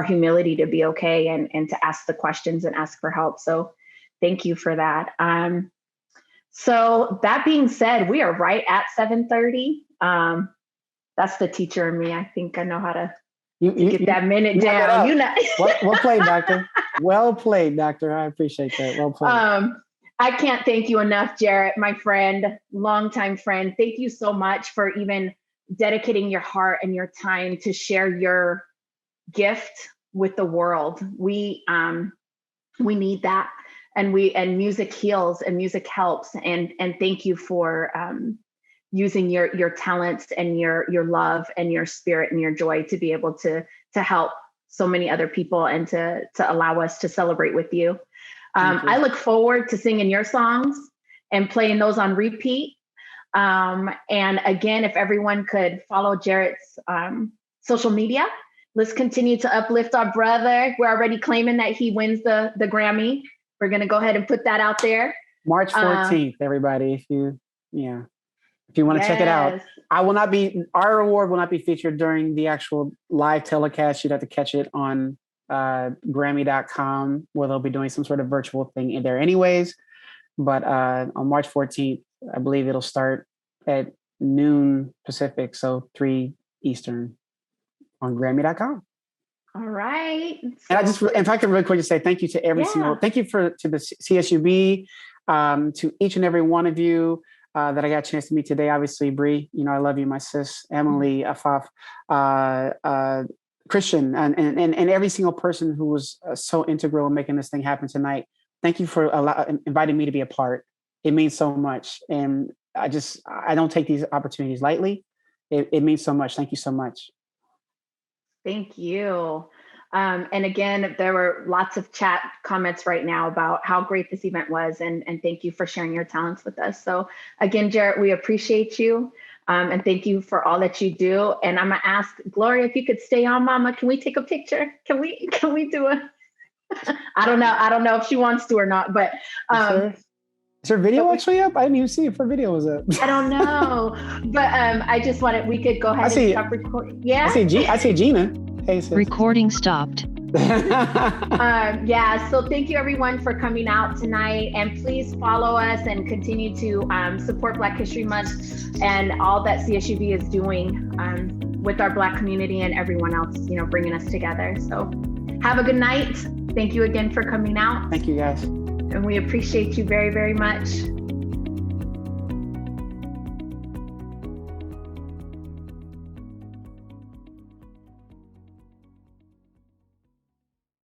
[SPEAKER 1] humility to be okay and to ask the questions and ask for help. So thank you for that. So that being said, we are right at 7:30. That's the teacher in me. I think I know how to get that minute down.
[SPEAKER 3] Well played, Doctor. Well played, Doctor. I appreciate that. Well played.
[SPEAKER 1] I can't thank you enough, Jarrett, my friend, longtime friend. Thank you so much for even dedicating your heart and your time to share your gift with the world. We need that, and music heals and music helps. And thank you for using your talents and your love and your spirit and your joy to be able to help so many other people and to allow us to celebrate with you. I look forward to singing your songs and playing those on repeat. And again, if everyone could follow Jarrett's social media, let's continue to uplift our brother. We're already claiming that he wins the Grammy. We're going to go ahead and put that out there.
[SPEAKER 3] March 14th, everybody. If you want to check it out, our award will not be featured during the actual live telecast. You'd have to catch it on Grammy.com, where they'll be doing some sort of virtual thing in there anyways. But on March 14th, I believe it'll start at noon Pacific, so 3 Eastern on Grammy.com.
[SPEAKER 1] All right.
[SPEAKER 3] And if I could really quickly say thank you to thank you to the CSUB, to each and every one of you that I got a chance to meet today. Obviously, Bree, I love you, my sis, Emily, Afaf, Christian, and every single person who was so integral in making this thing happen tonight. Thank you for inviting me to be a part. It means so much. And I don't take these opportunities lightly. It means so much. Thank you so much.
[SPEAKER 1] Thank you. And again, there were lots of chat comments right now about how great this event was. And thank you for sharing your talents with us. So again, Jarrett, we appreciate you. And thank you for all that you do. And I'm gonna ask Gloria if you could stay on, Mama. Can we take a picture? Can we do a? I don't know if she wants to or not, but
[SPEAKER 3] is her video actually up? I didn't even see if her video was up.
[SPEAKER 1] I don't know, but I just wanted, we could go ahead and stop recording. Yeah,
[SPEAKER 3] I see Gina. Hey, sis.
[SPEAKER 6] Recording stopped.
[SPEAKER 1] So thank you everyone for coming out tonight, and please follow us and continue to support Black History Month and all that CSUB is doing with our Black community and everyone else, bringing us together. So have a good night. Thank you again for coming out.
[SPEAKER 3] Thank you, guys.
[SPEAKER 1] And we appreciate you very, very much.